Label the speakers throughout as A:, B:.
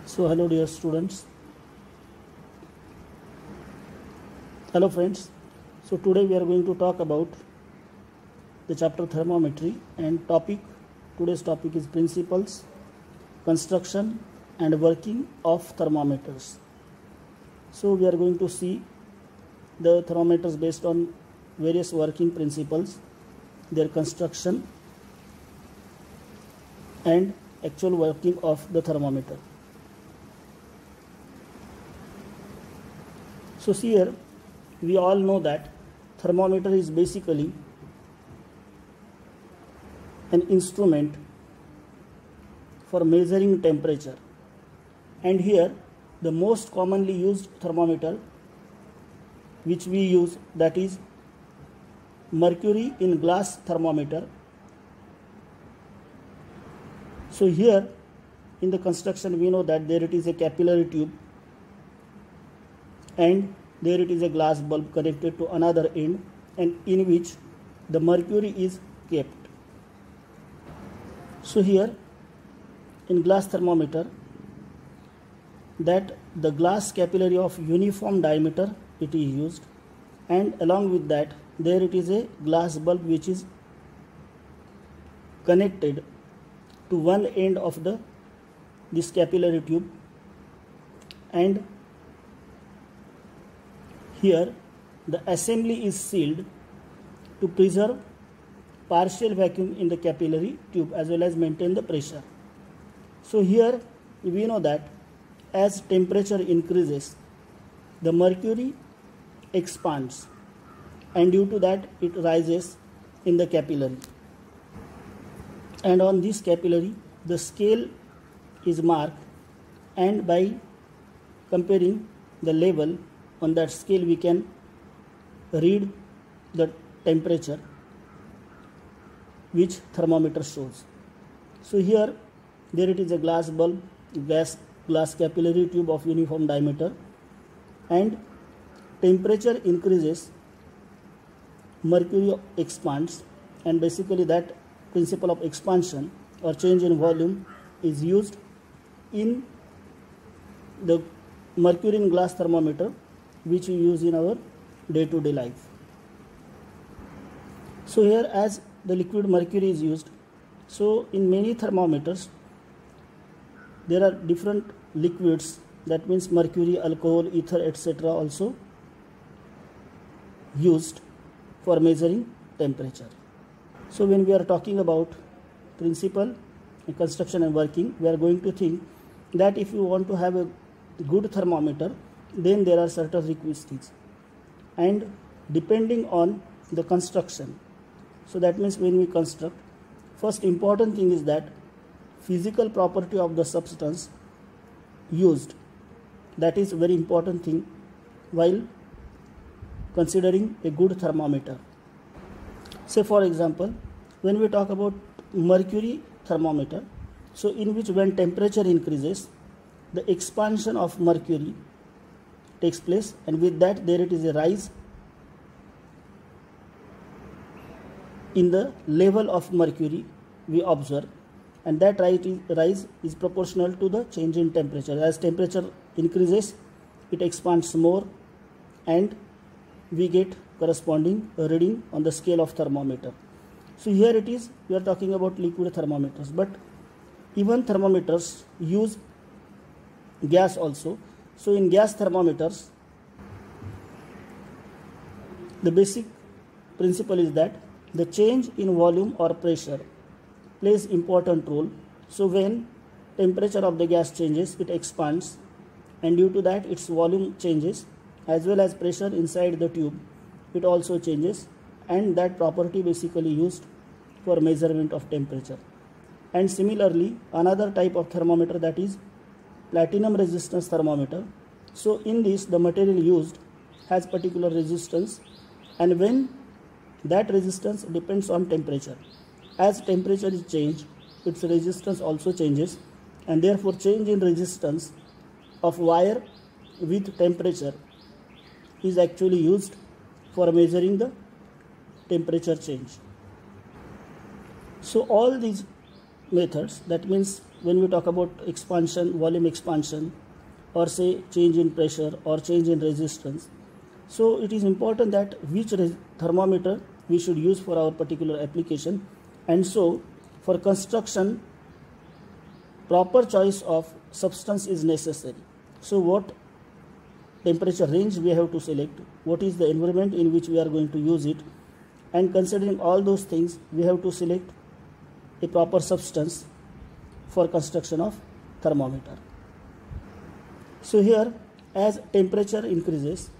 A: So hello dear students. Hello friends. So today we are going to talk about the chapter thermometry and today's topic is principles, construction and working of thermometers. So we are going to see the thermometers based on various working principles, their construction and actual working of the thermometer. So here we all know that thermometer is basically an instrument for measuring temperature, and here the most commonly used thermometer which we use, that is mercury in glass thermometer. So here in the construction we know that there it is a capillary tube and there it is a glass bulb connected to another end, and in which the mercury is kept. So here in glass thermometer, that the glass capillary of uniform diameter it is used, and along with that there it is a glass bulb which is connected to one end of this capillary tube, and here the assembly is sealed to preserve partial vacuum in the capillary tube as well as maintain the pressure. So here we know that as temperature increases, the mercury expands, and due to that it rises in the capillary, and on this capillary the scale is marked, and by comparing the level on that scale we can read the temperature which thermometer shows. So here there it is a glass bulb, glass capillary tube of uniform diameter, and temperature increases, mercury expands, and basically that principle of expansion or change in volume is used in the mercury in glass thermometer which we use in our day-to-day life. So here as the liquid mercury is used, so in many thermometers there are different liquids, that means mercury, alcohol, ether, etc. also used for measuring temperature. So when we are talking about principle, construction and working, we are going to think that if you want to have a good thermometer, then there are certain requisites, and depending on the construction, so that means when we construct, first important thing is that physical property of the substance used, that is very important thing while considering a good thermometer. Say for example, when we talk about mercury thermometer, so in which when temperature increases, the expansion of mercury takes place, and with that there it is a rise in the level of mercury we observe, and that rise is proportional to the change in temperature. As temperature increases, it expands more, and we get corresponding reading on the scale of thermometer. So here it is, we are talking about liquid thermometers, but even thermometers use gas also. So in gas thermometers, the basic principle is that the change in volume or pressure plays important role. So when temperature of the gas changes, it expands, and due to that its volume changes, as well as pressure inside the tube, it also changes, and that property basically used for measurement of temperature. And similarly another type of thermometer, that is platinum resistance thermometer. So in this the material used has particular resistance, and when that resistance depends on temperature, as temperature is changed, its resistance also changes, and therefore change in resistance of wire with temperature is actually used for measuring the temperature change. So all these methods, that means when we talk about expansion, volume expansion, or say change in pressure or change in resistance. So it is important that which thermometer we should use for our particular application, and so for construction proper choice of substance is necessary. So what temperature range we have to select, what is the environment in which we are going to use it, and considering all those things we have to select a proper substance for construction of thermometer. So here, as temperature increases,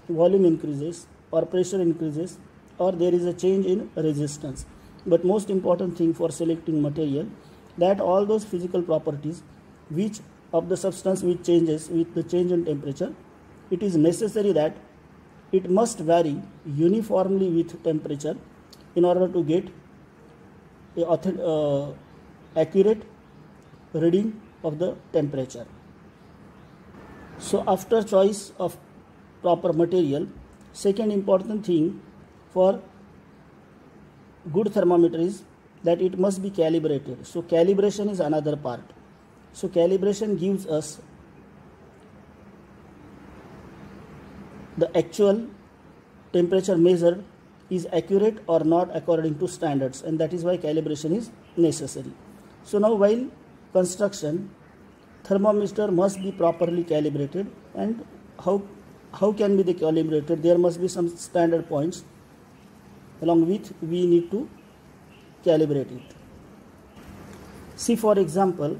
A: volume increases or pressure increases, or there is a change in resistance, but most important thing for selecting material, that all those physical properties which of the substance which changes with the change in temperature, it is necessary that it must vary uniformly with temperature in order to get a accurate reading of the temperature. So after choice of proper material, second important thing for good thermometer is that it must be calibrated. So calibration is another part. So calibration gives us the actual temperature measured is accurate or not according to standards, and that is why calibration is necessary. So now while construction, thermometer must be properly calibrated, and how can be they calibrated? There must be some standard points along with we need to calibrate it. See, for example,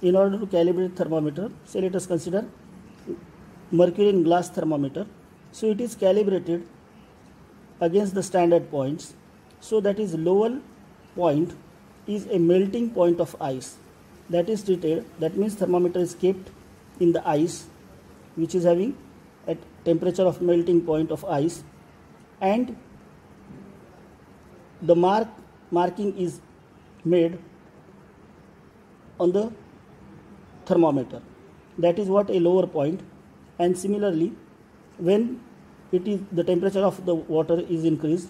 A: in order to calibrate thermometer, say let us consider mercury in glass thermometer. So it is calibrated against the standard points. So that is lower point is a melting point of ice. That is treated, that means thermometer is kept in the ice which is having a temperature of melting point of ice, and the marking is made on the thermometer. That is what a lower point. And similarly, when it is the temperature of the water is increased,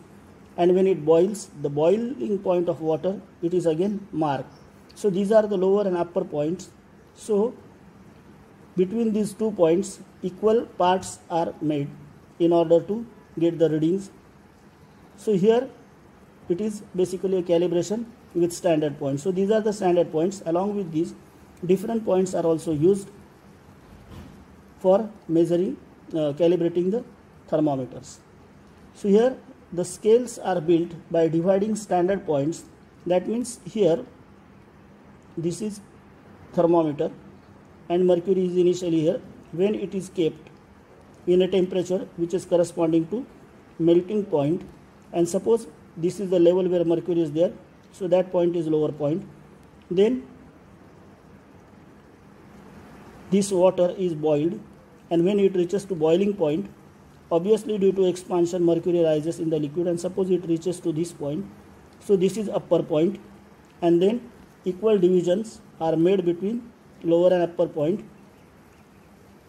A: and when it boils, the boiling point of water, it is again marked. So these are the lower and upper points. So between these 2 points, equal parts are made in order to get the readings. So here it is basically a calibration with standard points. So these are the standard points. Along with these, different points are also used for measuring, calibrating the thermometers. So here the scales are built by dividing standard points. That means here this is thermometer and mercury is initially here. When it is kept in a temperature which is corresponding to melting point, and suppose this is the level where mercury is there, so that point is lower point, then this water is boiled, and when it reaches to boiling point, obviously due to expansion mercury rises in the liquid, and suppose it reaches to this point, so this is upper point, and then equal divisions are made between lower and upper point,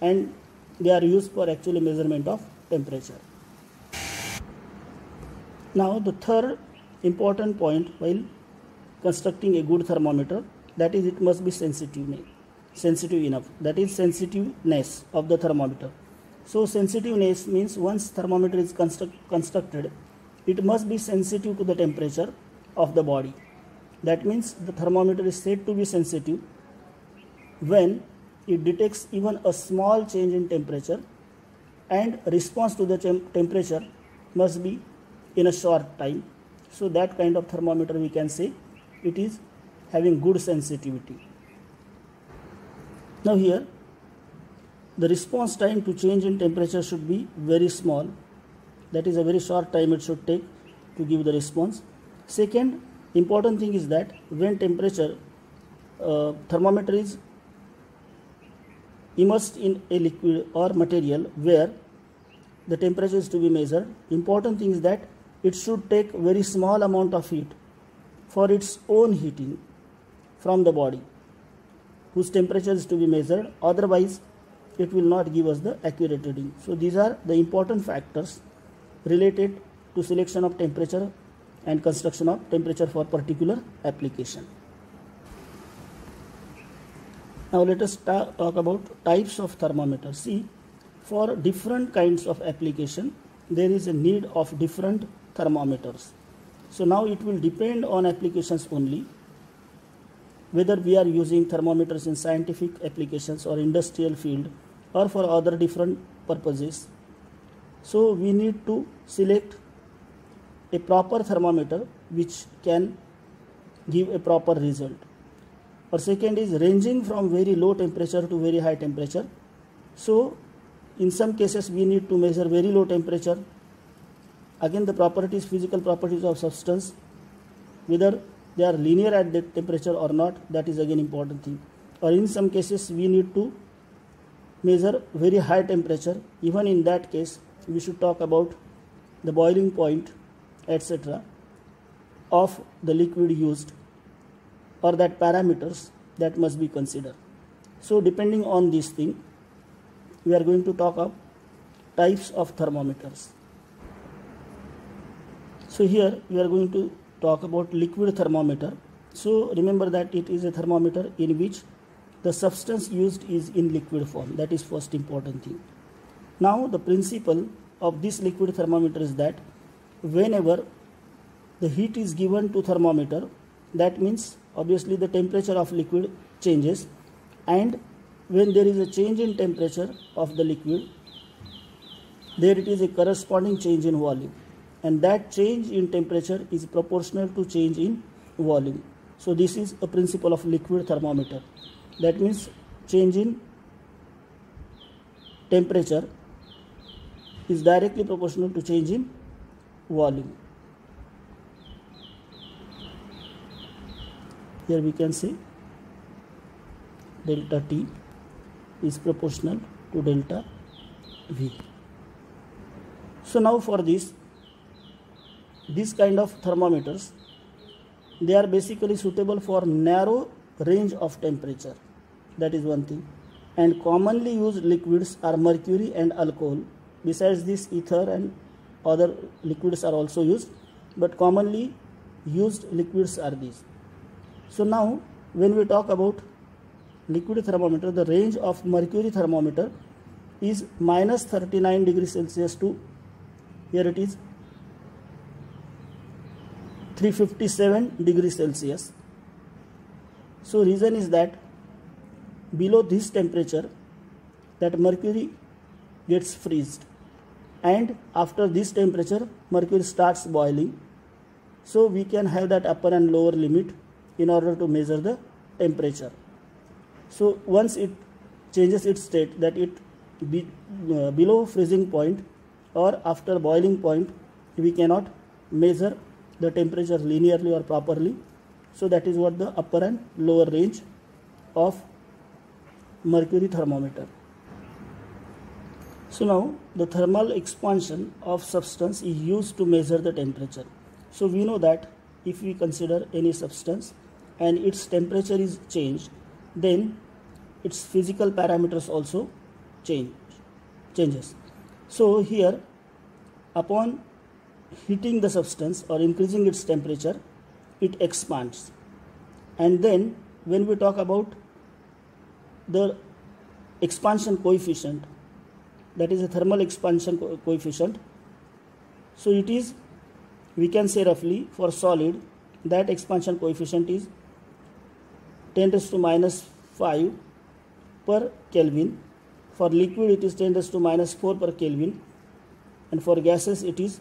A: and they are used for actually measurement of temperature. Now the third important point while constructing a good thermometer, that is it must be sensitive enough, that is sensitiveness of the thermometer. So sensitiveness means once thermometer is constructed, it must be sensitive to the temperature of the body. That means the thermometer is said to be sensitive when it detects even a small change in temperature, and response to the temperature must be in a short time. So that kind of thermometer we can say it is having good sensitivity. Now here the response time to change in temperature should be very small, that is a very short time it should take to give the response. Second important thing is that when temperature thermometer is immersed in a liquid or material where the temperature is to be measured, important thing is that it should take very small amount of heat for its own heating from the body whose temperature is to be measured, otherwise it will not give us the accurate reading. So these are the important factors related to selection of temperature and construction of temperature for particular application. Now let us talk about types of thermometers. See, for different kinds of application, there is a need of different thermometers. So now it will depend on applications only, whether we are using thermometers in scientific applications or industrial field or for other different purposes. So we need to select a proper thermometer which can give a proper result. Or second is ranging from very low temperature to very high temperature. So in some cases we need to measure very low temperature. Again, the properties, physical properties of substance, whether they are linear at that temperature or not, that is again important thing. Or in some cases we need to measure very high temperature. Even in that case we should talk about the boiling point, etc. of the liquid used, or that parameters that must be considered. So depending on this thing, we are going to talk of types of thermometers. So here we are going to talk about liquid thermometer. So remember that it is a thermometer in which the substance used is in liquid form. That is first important thing. Now the principle of this liquid thermometer is that whenever the heat is given to thermometer, that means obviously the temperature of liquid changes, and when there is a change in temperature of the liquid, there it is a corresponding change in volume, and that change in temperature is proportional to change in volume. So this is a principle of liquid thermometer. That means change in temperature is directly proportional to change in volume. Here we can say delta T is proportional to delta V. So now for this kind of thermometers, they are basically suitable for narrow range of temperature. That is one thing. And commonly used liquids are mercury and alcohol. Besides this, ether and other liquids are also used, but commonly used liquids are these. So now when we talk about liquid thermometer, the range of mercury thermometer is minus 39 degrees Celsius to, here it is 357 degrees Celsius. So reason is that below this temperature that mercury gets freezed, and after this temperature mercury starts boiling. So we can have that upper and lower limit in order to measure the temperature. So once it changes its state, that it be below freezing point or after boiling point, we cannot measure the temperature linearly or properly. So that is what the upper and lower range of mercury thermometer. So now the thermal expansion of substance is used to measure the temperature. So we know that if we consider any substance and its temperature is changed, then its physical parameters also changes. So here, upon heating the substance or increasing its temperature, it expands. And then when we talk about the expansion coefficient, that is a thermal expansion coefficient, so it is, we can say roughly for solid, that expansion coefficient is 10 raised to minus 5 per Kelvin. For liquid it is 10 raised to minus 4 per Kelvin, and for gases it is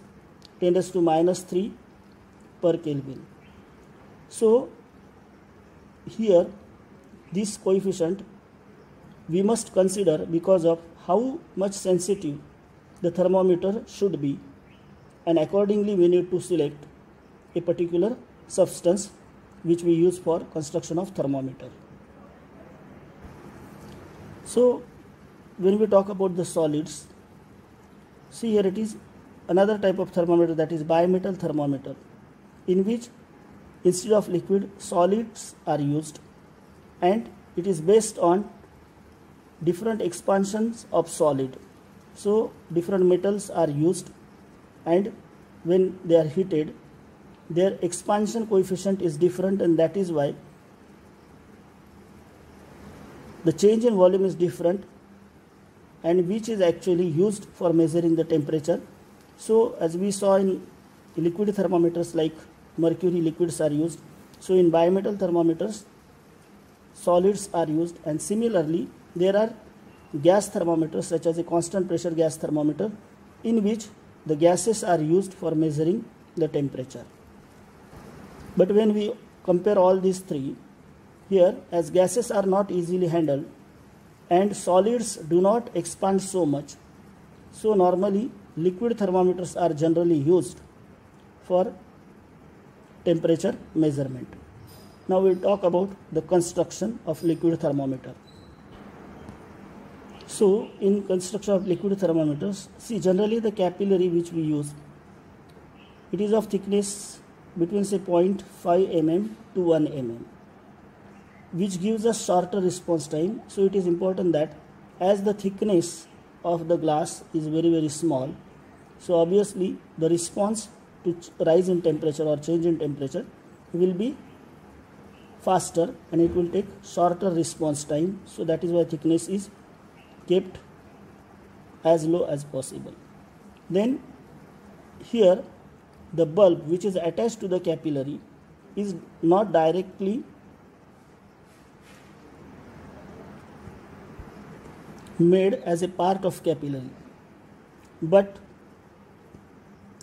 A: 10 raised to minus 3 per Kelvin. So here this coefficient we must consider because of how much sensitive the thermometer should be, and accordingly we need to select a particular substance which we use for construction of thermometer. So when we talk about the solids, see here it is another type of thermometer, that is bimetal thermometer, in which instead of liquid solids are used, and it is based on different expansions of solid. So different metals are used, and when they are heated their expansion coefficient is different, and that is why the change in volume is different, and which is actually used for measuring the temperature. So as we saw in liquid thermometers like mercury, liquids are used. So in bimetal thermometers, solids are used, and similarly there are gas thermometers such as a constant pressure gas thermometer, in which the gases are used for measuring the temperature. But when we compare all these three, here as gases are not easily handled and solids do not expand so much, so normally liquid thermometers are generally used for temperature measurement. Now we'll talk about the construction of liquid thermometer. So in construction of liquid thermometers, see, generally the capillary which we use, it is of thickness between say 0.5 mm to 1 mm, which gives us shorter response time. So it is important that as the thickness of the glass is very small, so obviously the response to rise in temperature or change in temperature will be faster, and it will take shorter response time. So that is why thickness is kept as low as possible. Then here the bulb which is attached to the capillary is not directly made as a part of capillary, but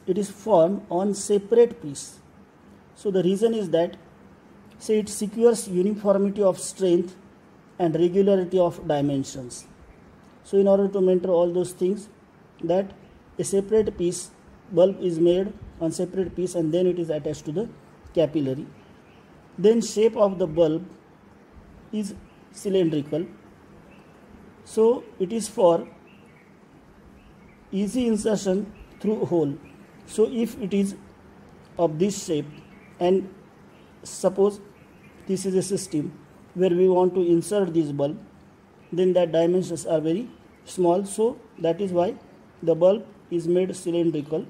A: it is formed on separate piece. So the reason is that, say, it secures uniformity of strength and regularity of dimensions. So in order to maintain all those things, that a separate piece bulb is made on separate piece and then it is attached to the capillary. Then shape of the bulb is cylindrical, so it is for easy insertion through hole. So if it is of this shape, and suppose this is a system where we want to insert this bulb, then that dimensions are very small, so that is why the bulb is made cylindrical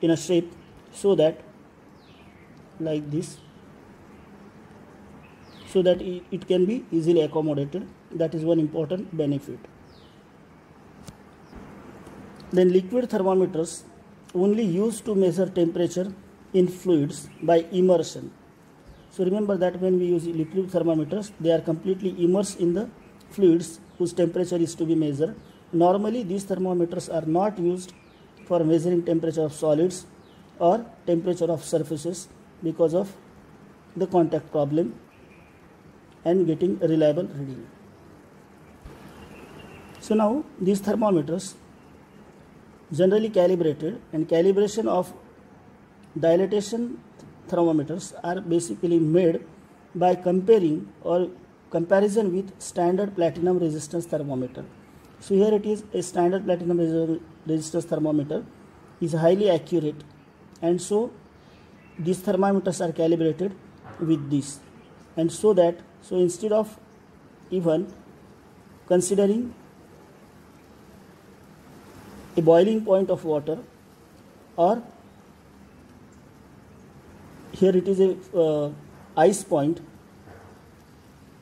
A: in a shape, so that like this, so that it can be easily accommodated. That is one important benefit. Then liquid thermometers only used to measure temperature in fluids by immersion. So remember that when we use liquid thermometers, they are completely immersed in the fluids whose temperature is to be measured. Normally these thermometers are not used for measuring temperature of solids or temperature of surfaces because of the contact problem and getting a reliable reading. So now these thermometers generally calibrated, and calibration of dilatation thermometers are basically made by comparing or comparison with standard platinum resistance thermometer. So here it is a standard platinum resistance thermometer is highly accurate, and so these thermometers are calibrated with this, and so instead of even considering a boiling point of water, or here it is a ice point,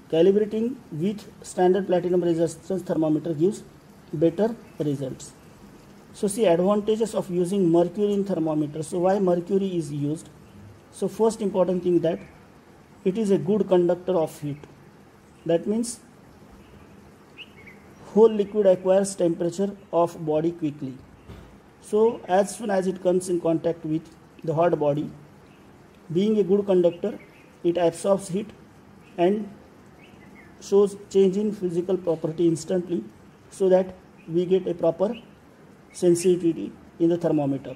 A: calibrating with standard platinum resistance thermometer gives better results. So see advantages of using mercury in thermometer. So why mercury is used? So first important thing, that it is a good conductor of heat. That means whole liquid acquires temperature of body quickly. So as soon as it comes in contact with the hot body, being a good conductor, it absorbs heat and shows change in physical property instantly, so that we get a proper sensitivity in the thermometer.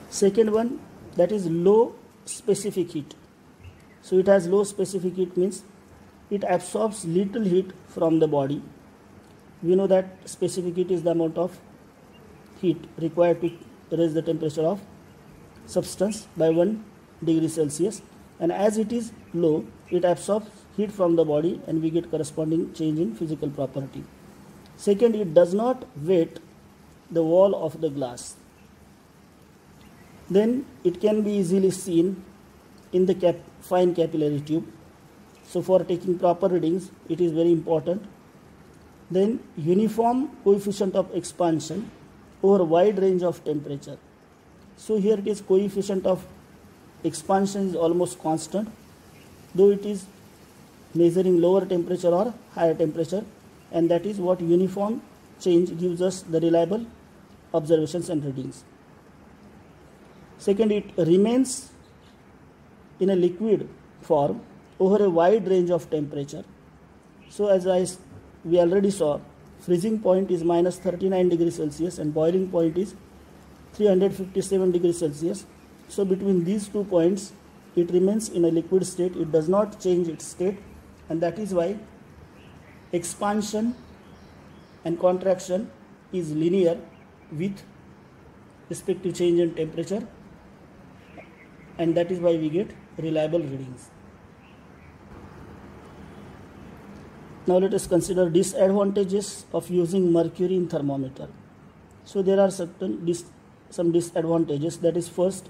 A: Second one, that is low specific heat. So it has low specific heat, means it absorbs little heat from the body. We know that specific heat is the amount of heat required to raise the temperature of substance by 1 degree Celsius, and as it is low, it absorbs heat from the body and we get corresponding change in physical property. Second, it does not wet the wall of the glass. Then it can be easily seen in the fine capillary tube. So for taking proper readings, it is very important. Then uniform coefficient of expansion over a wide range of temperature. So here it is coefficient of expansion is almost constant, though it is measuring lower temperature or higher temperature, and that is what uniform change gives us the reliable observations and readings. Second, it remains in a liquid form over a wide range of temperature. So as we already saw, freezing point is minus 39 degrees Celsius and boiling point is 357 degrees Celsius. So between these 2 points, it remains in a liquid state. It does not change its state, and that is why expansion and contraction is linear with respect to change in temperature, and that is why we get reliable readings. Now let us consider disadvantages of using mercury in thermometer. So there are some disadvantages. That is, first,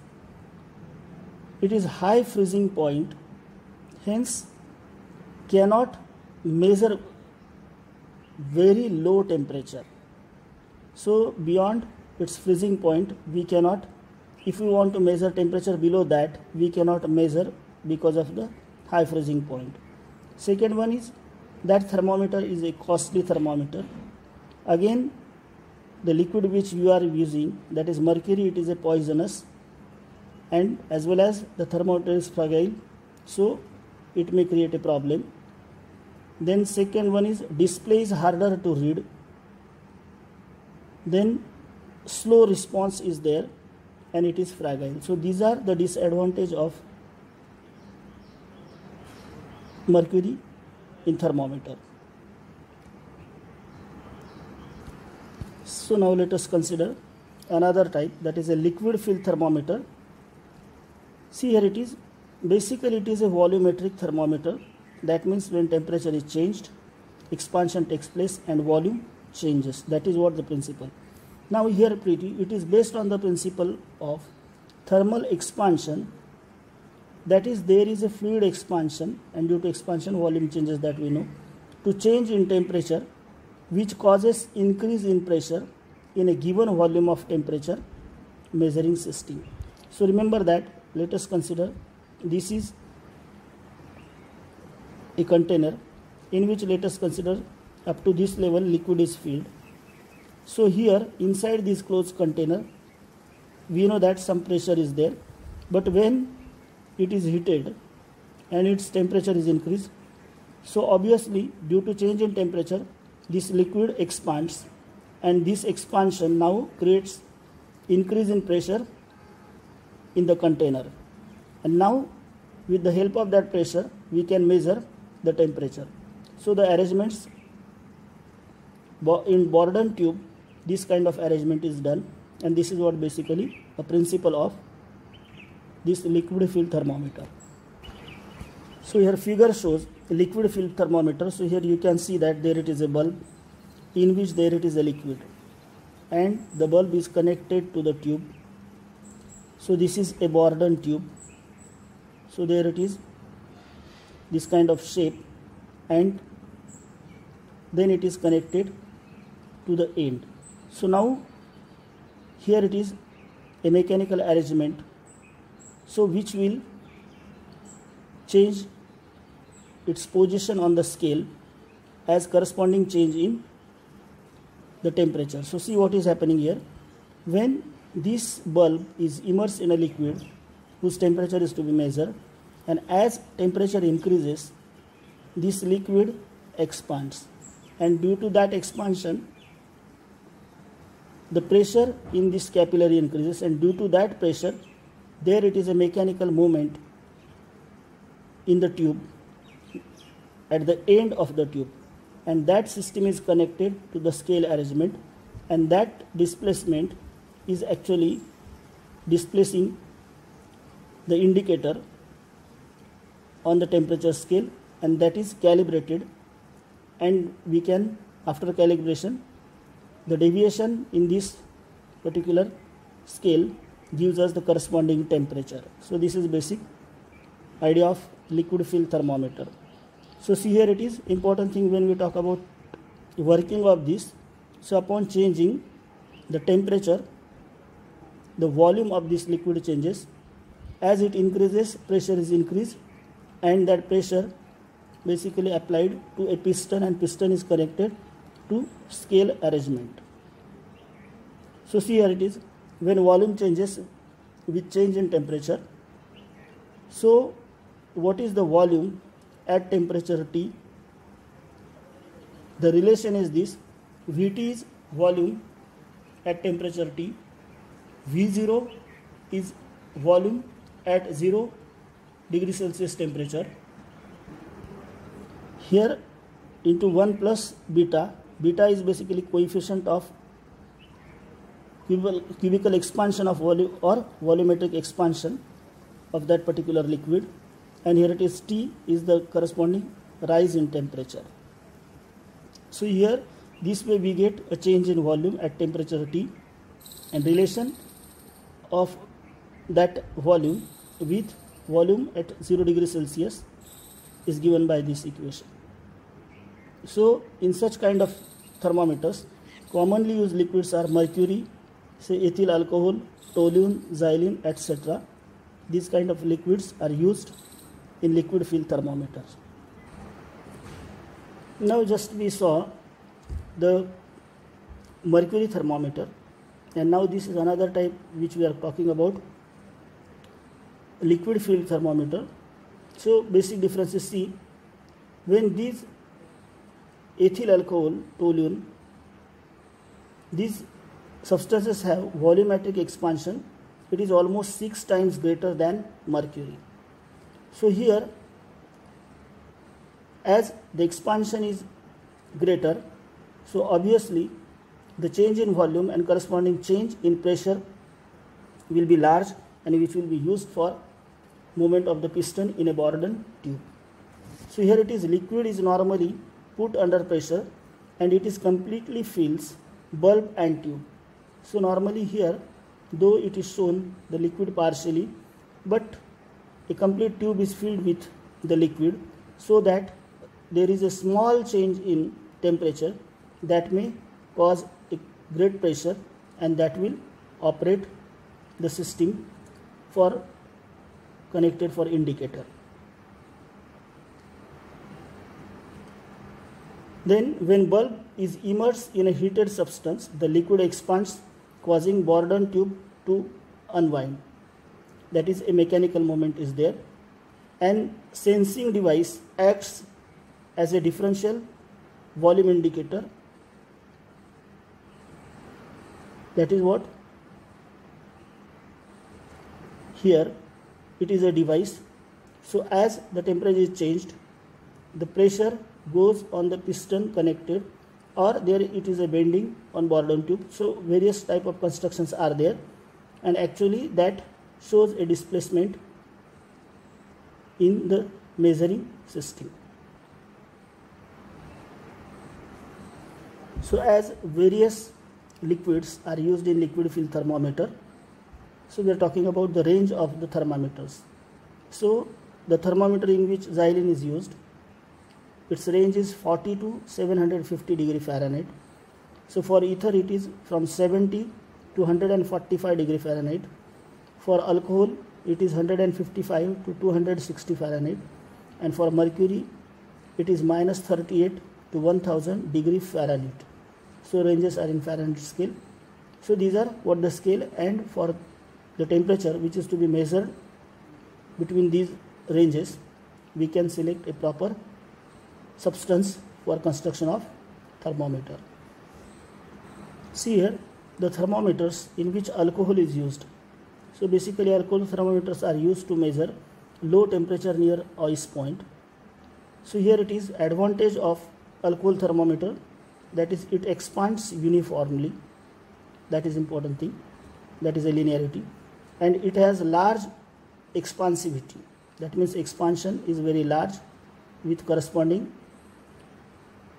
A: it is high freezing point, hence cannot measure very low temperature. So beyond its freezing point, we cannot, if we want to measure temperature below that, we cannot measure because of the high freezing point. Second one is that thermometer is a costly thermometer. Again, the liquid which you are using, that is mercury, it is a poisonous, and as well as the thermometer is fragile, so it may create a problem. Then second one is display is harder to read. Then slow response is there, and it is fragile. So these are the disadvantage of mercury in thermometer. So now let us consider another type, that is a liquid filled thermometer. See, here it is. Basically it is a volumetric thermometer. That means when temperature is changed, expansion takes place and volume changes. That is what the principle. Now here it is based on the principle of thermal expansion. That is, there is a fluid expansion, and due to expansion volume changes, that we know, to change in temperature, which causes increase in pressure in a given volume of temperature measuring system. So remember that. Let us consider this is a container in which, let us consider, up to this level liquid is filled. So here inside this closed container, we know that some pressure is there, but when it is heated and its temperature is increased, so obviously due to change in temperature, this liquid expands, and this expansion now creates increase in pressure in the container, and now with the help of that pressure we can measure the temperature. So the arrangements in Bourdon tube, this kind of arrangement is done, and this is what basically a principle of this liquid filled thermometer. So here figure shows a liquid filled thermometer. So here you can see that there it is a bulb in which there it is a liquid, and the bulb is connected to the tube. So this is a Bourdon tube. So there it is, this kind of shape, and then it is connected to the end. So now here it is a mechanical arrangement, so which will change its position on the scale as corresponding change in the temperature. So see what is happening here. When this bulb is immersed in a liquid whose temperature is to be measured, and as temperature increases, this liquid expands, and due to that expansion the pressure in this capillary increases, and due to that pressure there it is a mechanical movement in the tube at the end of the tube, and that system is connected to the scale arrangement, and that displacement is actually displacing the indicator on the temperature scale, and that is calibrated, and we can, after calibration, the deviation in this particular scale gives us the corresponding temperature. So this is basic idea of liquid filled thermometer. So see here it is important thing when we talk about working of this. So upon changing the temperature, the volume of this liquid changes. As it increases, pressure is increased, and that pressure basically applied to a piston, and piston is connected to scale arrangement. So see here it is when volume changes with change in temperature. So what is the volume at temperature T? The relation is this: Vt is volume at temperature T, V0 is volume at 0 degree Celsius temperature. Here into 1 plus beta. Beta is basically coefficient of cubical expansion of volume or volumetric expansion of that particular liquid, and here it is T is the corresponding rise in temperature. So here this way we get a change in volume at temperature T, and relation of that volume with volume at 0 degree Celsius is given by this equation. So in such kind of thermometers, commonly used liquids are mercury, say ethyl alcohol, toluene, xylene, etc. These kind of liquids are used in liquid field thermometers. Now just we saw the mercury thermometer, and now this is another type which we are talking about, liquid field thermometer. So basic differences: see, when these ethyl alcohol, toluene, these substances have volumetric expansion, it is almost 6 times greater than mercury. So here, as the expansion is greater, so obviously the change in volume and corresponding change in pressure will be large, and which will be used for movement of the piston in a Bourdon tube. So here it is, liquid is normally put under pressure and it is completely fills bulb and tube. So normally here, though it is shown the liquid partially, but a complete tube is filled with the liquid, so that there is a small change in temperature that may cause a great pressure, and that will operate the system for connected for indicator. Then when bulb is immersed in a heated substance, the liquid expands, causing Bourdon tube to unwind. That is, a mechanical moment is there, and sensing device acts as a differential volume indicator. That is what? Here it is a device. So as the temperature is changed, the pressure goes on the piston connected, or there it is a bending on Bourdon tube. So various type of constructions are there, and actually that shows a displacement in the measuring system. So as various liquids are used in liquid field thermometer, so we are talking about the range of the thermometers. So the thermometer in which xylene is used, its range is 40 to 750 degree Fahrenheit. So for ether it is from 70 to 145 degree Fahrenheit. For alcohol it is 155 to 260 Fahrenheit, and for mercury it is minus 38 to 1000 degree Fahrenheit. So ranges are in Fahrenheit scale. So these are what the scale, and for the temperature which is to be measured between these ranges, we can select a proper substance for construction of thermometer. See here the thermometers in which alcohol is used. So basically alcohol thermometers are used to measure low temperature near ice point. So here it is advantage of alcohol thermometer, that is it expands uniformly, that is important thing, that is a linearity, and it has large expansivity, that means expansion is very large with corresponding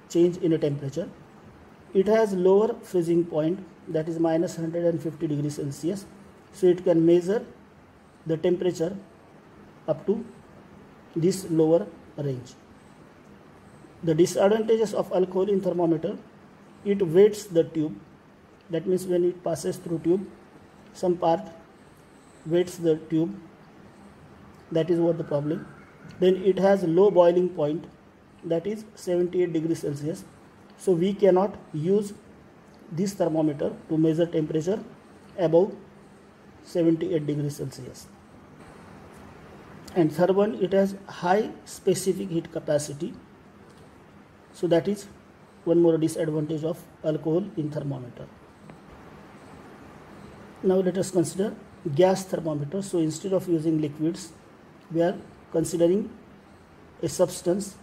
A: change in a temperature. It has lower freezing point, that is minus 150 degrees Celsius, so it can measure the temperature up to this lower range. The disadvantages of alcohol in thermometer: it wets the tube. That means when it passes through tube, some part wets the tube. That is what the problem. Then it has low boiling point, that is 78 degrees Celsius. So we cannot use this thermometer to measure temperature above 78 degrees Celsius. And third one, it has high specific heat capacity. So that is one more disadvantage of alcohol in thermometer. Now let us consider gas thermometer. So instead of using liquids, we are considering a substance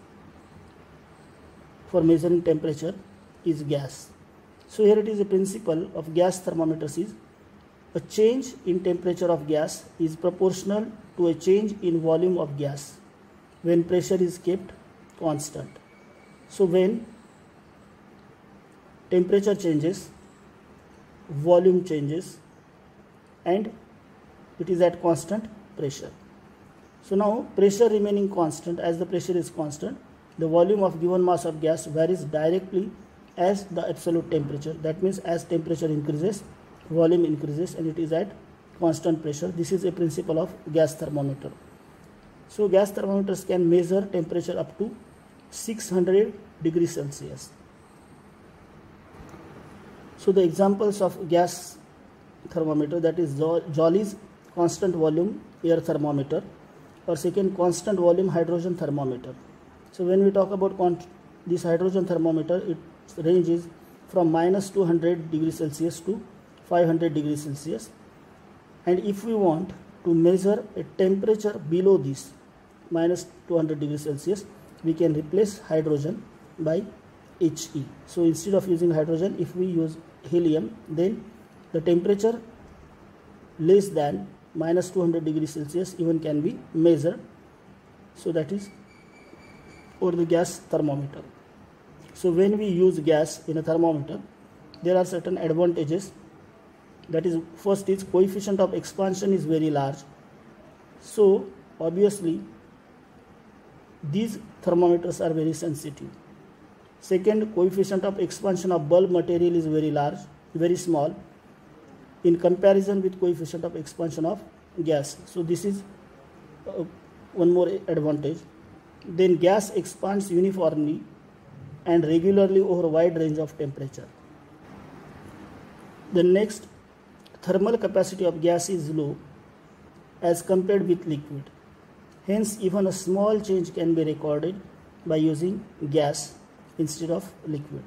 A: for measuring temperature is gas. So here it is a principle of gas thermometers is a change in temperature of gas is proportional to a change in volume of gas when pressure is kept constant. So when temperature changes, volume changes, and it is at constant pressure. So now pressure remaining constant, as the pressure is constant, the volume of given mass of gas varies directly as the absolute temperature. That means as temperature increases, volume increases, and it is at constant pressure. This is a principle of gas thermometer. So gas thermometers can measure temperature up to 600 degrees Celsius. So the examples of gas thermometer, that is Joly's constant volume air thermometer, or second constant volume hydrogen thermometer. So when we talk about this hydrogen thermometer, its range is from minus 200 degrees Celsius to 500 degrees Celsius. And if we want to measure a temperature below this minus 200 degrees Celsius, we can replace hydrogen by He. So instead of using hydrogen, if we use helium, then the temperature less than minus 200 degrees Celsius even can be measured. So that is for the gas thermometer. So when we use gas in a thermometer, there are certain advantages. That is, first is coefficient of expansion is very large. So obviously these thermometers are very sensitive. Second, coefficient of expansion of bulb material is very large, very small in comparison with coefficient of expansion of gas. So this is one more advantage. Then gas expands uniformly and regularly over a wide range of temperature. The next, thermal capacity of gas is low as compared with liquid. Hence, even a small change can be recorded by using gas instead of liquid.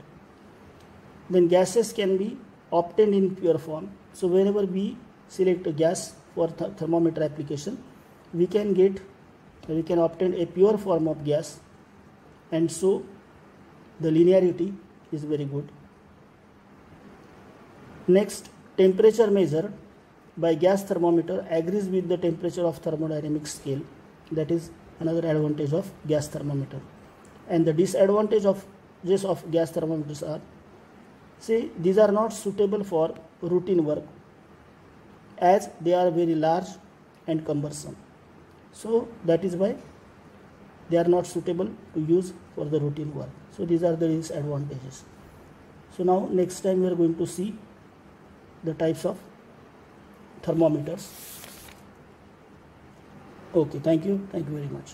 A: Then gases can be obtained in pure form. So whenever we select a gas for thermometer application, we can obtain a pure form of gas, and so the linearity is very good. Next, temperature measured by gas thermometer agrees with the temperature of thermodynamic scale. That is another advantage of gas thermometer. And the disadvantage of gas thermometers are, say, these are not suitable for routine work as they are very large and cumbersome. So that is why they are not suitable to use for the routine work. So these are the disadvantages. So now next time we are going to see the types of thermometers. Okay, thank you very much.